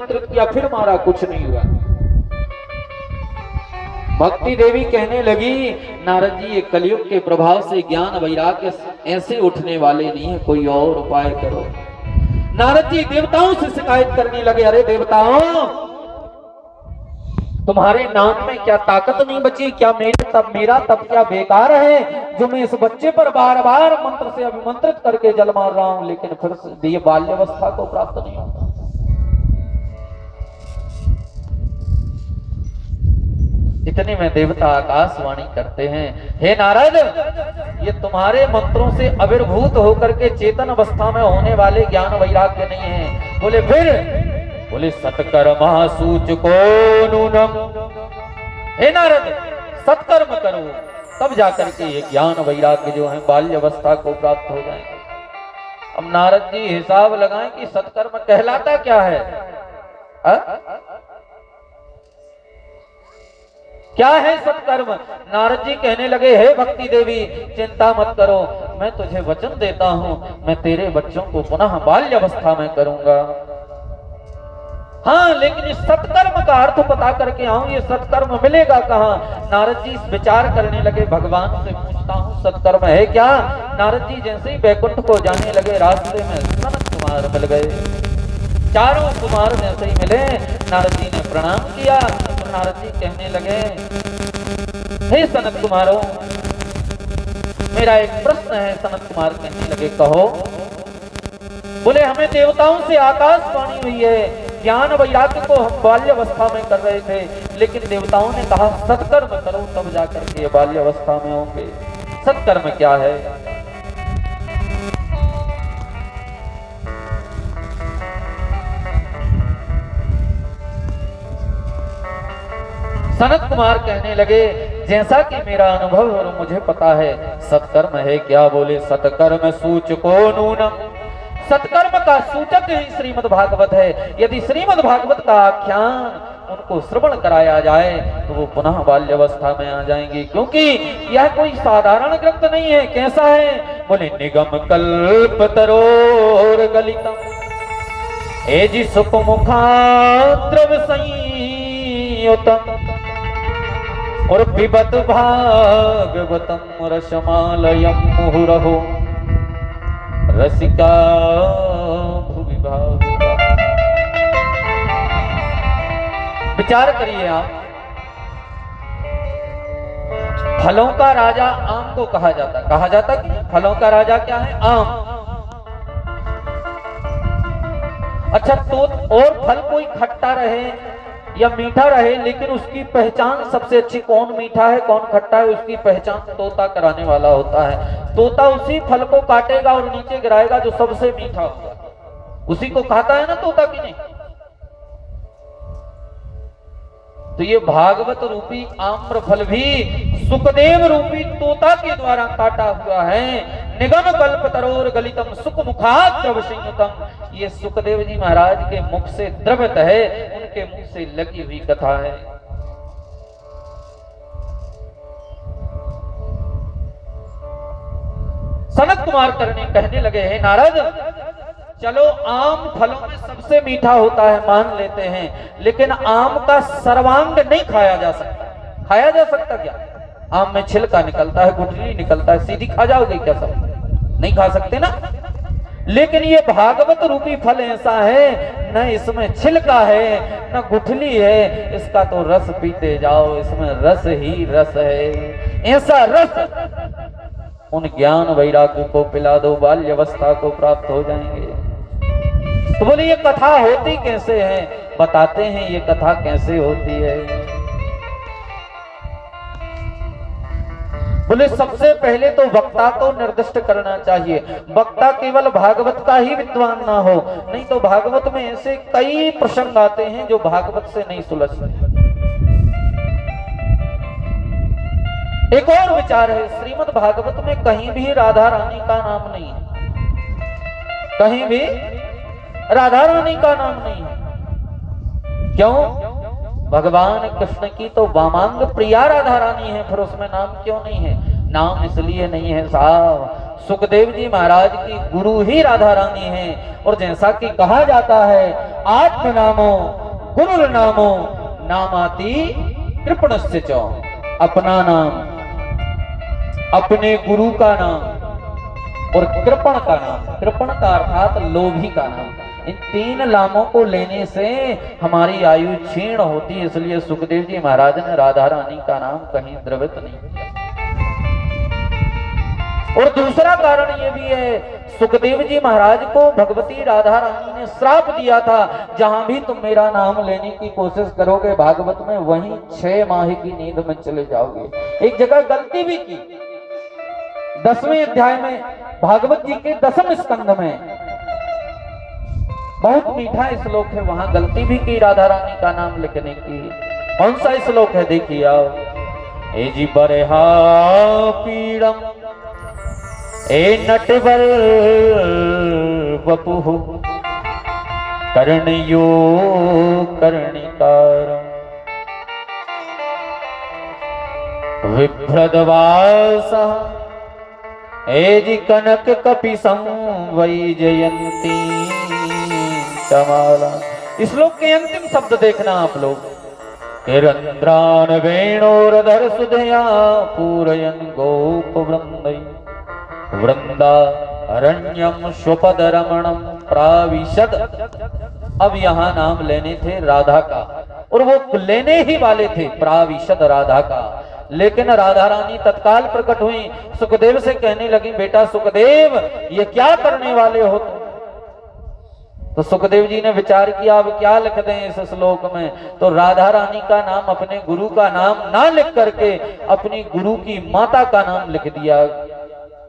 किया फिर मारा, कुछ नहीं हुआ। भक्ति देवी कहने लगी, नारद जी ये कलयुग के प्रभाव से ज्ञान वैराग्य ऐसे उठने वाले नहीं है, कोई और उपाय करो। नारद जी देवताओं से शिकायत करने लगे, अरे देवताओं, तुम्हारे नाम में क्या ताकत नहीं बची? क्या मेरा तप क्या बेकार है जो मैं इस बच्चे पर बार बार मंत्र से अभिमंत्रित करके जल मार रहा हूं, लेकिन फिर ये बाल्यावस्था को प्राप्त नहीं होता। इतने में देवता आकाशवाणी करते हैं, हे नारद, ये तुम्हारे मंत्रों से आविर्भूत होकर के चेतन अवस्था में होने वाले ज्ञान वैराग्य नहीं है। बोले फिर? बोले सत्कर्मा सूचको नूनम। हे नारद, सत्कर्म करो, तब जाकर के ये ज्ञान वैराग्य जो है बाल्य अवस्था को प्राप्त हो जाएंगे। अब नारद जी हिसाब लगाएं कि सत्कर्म कहलाता क्या है? क्या है सत्कर्म? नारद जी कहने लगे, हे भक्ति देवी, चिंता मत करो, मैं तुझे वचन देता हूं, मैं तेरे बच्चों को पुनः बाल्य अवस्था में करूंगा। हाँ, लेकिन इस सत्कर्म का अर्थ पता करके आऊं, ये सत्कर्म मिलेगा कहां? नारद जी विचार करने लगे, भगवान से पूछता हूं सत्कर्म है क्या? नारद जी जैसे ही बैकुंठ को जाने लगे, रास्ते में सनत कुमार मिल गए। चारों कुमार जैसे ही मिले, नारद जी ने प्रणाम किया। तो नारद जी कहने लगे, हे सनत कुमारों, मेरा एक प्रश्न है। सनत कुमार कहने लगे, कहो। बोले, हमें देवताओं से आकाशवाणी हुई है, ज्ञान वैराग्य को हम बाल्य अवस्था में कर रहे थे, लेकिन देवताओं ने कहा सत्कर्म करो, तब जाकर के बाल्य अवस्था में होंगे। सत्कर्म क्या है? सनत कुमार कहने लगे, जैसा कि मेरा अनुभव और मुझे पता है, सत्कर्म है क्या? बोले, सत्कर्म सूचको नूनम। सत्कर्म का सूचक ही श्रीमद् भागवत है। यदि श्रीमद् भागवत का आख्यान उनको श्रवण कराया जाए तो वो पुनः बाल्यावस्था में आ जाएंगे, क्योंकि यह कोई साधारण ग्रंथ नहीं है। कैसा है? बोले, निगम कल्प तरोर गलितम एजि सुख मुखाद्रव संयुतम और पिबत भागवतम रसमालयम मुहुरहो रसिका भुवि भावुका। विचार करिए आप, फलों का राजा आम को कहा जाता कि फलों का राजा क्या है? आम। अच्छा, तो और फल कोई खट्टा रहे या मीठा रहे, लेकिन उसकी पहचान सबसे अच्छी कौन मीठा है कौन खट्टा है, उसकी पहचान तोता कराने वाला होता है। तोता उसी फल को काटेगा और नीचे गिराएगा जो सबसे मीठा होगा, उसी को खाता है ना तोता, की नहीं? तो ये भागवत रूपी आम्र फल भी सुखदेव रूपी तोता के द्वारा काटा हुआ है। निगम कल्प तरोर गलितम सुख मुखात द्रव संयुतम। ये सुखदेव जी महाराज के मुख से द्रवित है, उनके मुख से लगी हुई कथा है। सनत कुमार कहने लगे, हैं नारद, चलो आम फलों में सबसे मीठा होता है, मान लेते हैं, लेकिन आम का सर्वांग नहीं खाया जा सकता। खाया जा सकता क्या? आम में छिलका निकलता है, गुठली निकलता है, सीधी खा जाओगे क्या? सब नहीं खा सकते ना। लेकिन ये भागवत रूपी फल ऐसा है, न इसमें छिलका है न गुठली है, इसका तो रस पीते जाओ, इसमें रस ही रस है। ऐसा रस उन ज्ञान वैराग्य को पिला दो, बाल्य अवस्था को प्राप्त हो जाएंगे। तो बोले, ये कथा होती कैसे है? बताते हैं ये कथा कैसे होती है। बोले, सबसे पहले तो वक्ता को निर्दिष्ट करना चाहिए। वक्ता केवल भागवत का ही विद्वान ना हो, नहीं तो भागवत में ऐसे कई प्रसंग आते हैं जो भागवत से नहीं सुलझते। एक और विचार है, श्रीमद् भागवत में कहीं भी राधा रानी का नाम नहीं है, कहीं भी राधा रानी का नाम नहीं है। क्यों? भगवान कृष्ण की तो वामांग प्रिया राधा रानी है, फिर उसमें नाम क्यों नहीं है? नाम इसलिए नहीं है साहब, सुखदेव जी महाराज की गुरु ही राधा रानी है। और जैसा कि कहा जाता है, आत्मनामो गुरुर्नामो नामाति कृपणस्य च। अपना नाम, अपने गुरु का नाम और कृपण का नाम, कृपण का अर्थात लोभी का नाम, इन तीन नामों को लेने से हमारी आयु क्षीण होती है। इसलिए सुखदेव जी महाराज ने राधा रानी का नाम कहीं द्रवित नहीं किया। और दूसरा कारण ये भी है, सुखदेव जी महाराज को भगवती राधा रानी ने श्राप दिया था, जहां भी तुम मेरा नाम लेने की कोशिश करोगे भागवत में, वहीं 6 माह की नींद में चले जाओगे। एक जगह गलती भी की, 10वें अध्याय में भागवत जी के 10वें स्कंद में बहुत मीठा श्लोक है, वहां गलती भी की राधा रानी का नाम लिखने की। कौन सा श्लोक है देखिए आओ। ए जी बरहा पीड़म ए नटवर वपुः कर्णयो कर्णिकारम् विभ्रदवासः ए जी कनक कपिसं वैजयन्ती कमाला। श्लोक के अंतिम शब्द देखना आप लोग। किरंद्रान वेणोरधर सुधया पूरयन् गोप वृंदै वृंदा अरण्यम स्वपद रमणम प्राविशद। अब यहाँ नाम लेने थे राधा का, और वो लेने ही वाले थे प्राविशद राधा का, लेकिन राधा रानी तत्काल प्रकट हुई, सुखदेव से कहने लगी, बेटा सुखदेव ये क्या करने वाले हो तुम? तो सुखदेव जी ने विचार किया अब क्या लिख दें इस श्लोक में, तो राधा रानी का नाम, अपने गुरु का नाम ना लिख करके अपनी गुरु की माता का नाम लिख दिया।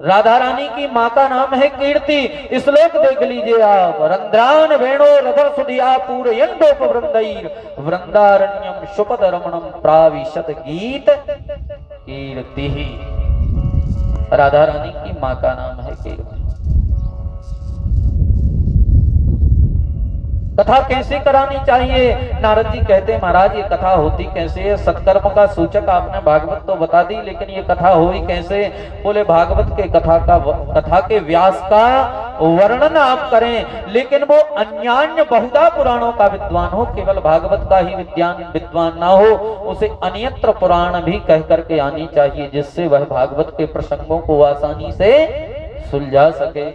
राधा रानी की माँ का नाम है कीर्ति। श्लोक देख लीजिए आप। रंध्रान वेणो रधर सुधिया पूरयन् गोप वृंदैर वृंदारण्यम शुपद रमणम प्राविशत गीत कीर्ति। राधा रानी की माँ का नाम है कीर्ति। कथा कैसे करानी चाहिए? नारद जी कहते महाराज ये कथा होती कैसे है? सत्कर्म का सूचक आपने भागवत तो बता दी, लेकिन ये कथा हुई कैसे? बोले भागवत के कथा के व्यास का वर्णन आप करें, लेकिन वो अन्यान्य बहुधा पुराणों का विद्वान हो, केवल भागवत का ही विद्वान ना हो, उसे अन्यत्र पुराण भी कह करके आनी चाहिए, जिससे वह भागवत के प्रसंगों को आसानी से सुलझा सके।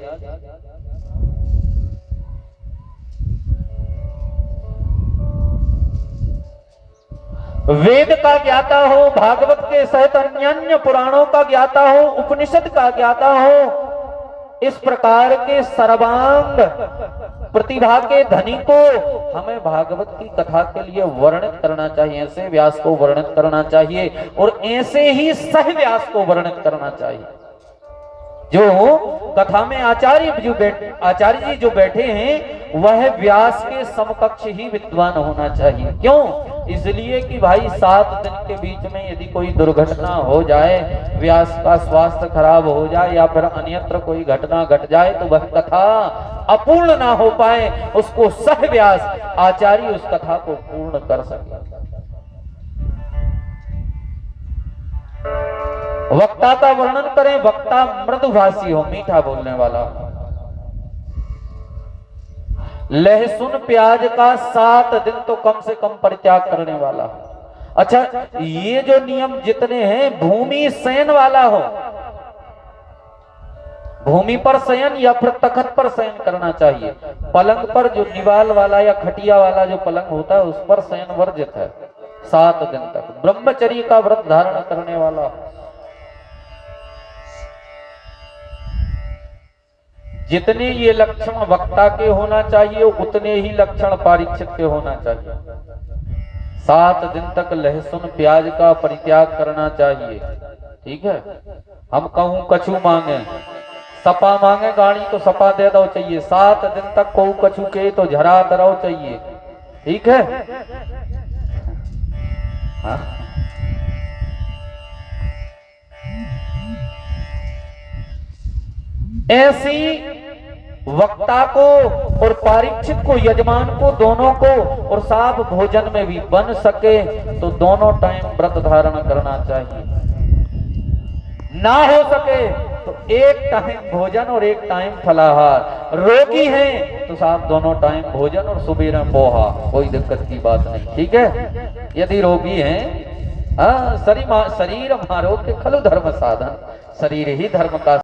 वेद का ज्ञाता हो, भागवत के सहित अन्य पुराणों का ज्ञाता हो, उपनिषद का ज्ञाता हो, इस प्रकार के सर्वांग प्रतिभा के धनी को हमें भागवत की कथा के लिए वर्णित करना चाहिए, ऐसे व्यास को वर्णित करना चाहिए, और ऐसे ही सह व्यास को वर्णित करना चाहिए। जो कथा में आचार्य जी जो बैठे हैं वह व्यास के समकक्ष ही विद्वान होना चाहिए। क्यों? इसलिए कि भाई 7 दिन के बीच में यदि कोई दुर्घटना हो जाए, व्यास का स्वास्थ्य खराब हो जाए या फिर अन्यत्र कोई घटना घट जाए, तो वह कथा अपूर्ण ना हो पाए, उसको सह व्यास आचार्य उस कथा को पूर्ण कर सके। वक्ता का वर्णन करें, वक्ता मृदुभाषी हो, मीठा बोलने वाला, लहसुन प्याज का 7 दिन तो कम से कम परित्याग करने वाला। अच्छा, ये जो नियम जितने हैं, भूमि शयन वाला हो, भूमि पर शयन या फिर तखत पर शयन करना चाहिए। पलंग पर जो निवाल वाला या खटिया वाला जो पलंग होता है उस पर शयन वर्जित है 7 दिन तक। ब्रह्मचर्य का व्रत धारण करने वाला, जितने ये लक्षण वक्ता के होना चाहिए उतने ही लक्षण परीक्षित के होना चाहिए। 7 दिन तक लहसुन प्याज का परित्याग करना चाहिए। ठीक है, हम कहूं कछु मांगे, सपा मांगे गाड़ी तो सपा दे दो चाहिए। 7 दिन तक कहूं कछु के तो झरा दराव चाहिए। ठीक है, हाँ? ऐसी वक्ता को और परीक्षित को, यजमान को, दोनों को, और साथ भोजन में भी बन सके तो दोनों टाइम व्रत धारण करना चाहिए। ना हो सके तो एक टाइम भोजन और एक टाइम फलाहार। रोगी हैं तो साहब दोनों टाइम भोजन और सुबह में पोहा, कोई दिक्कत की बात नहीं, ठीक है। यदि रोगी हैं, शरीर आरोग्य खलु धर्म साधन, शरीर ही धर्म का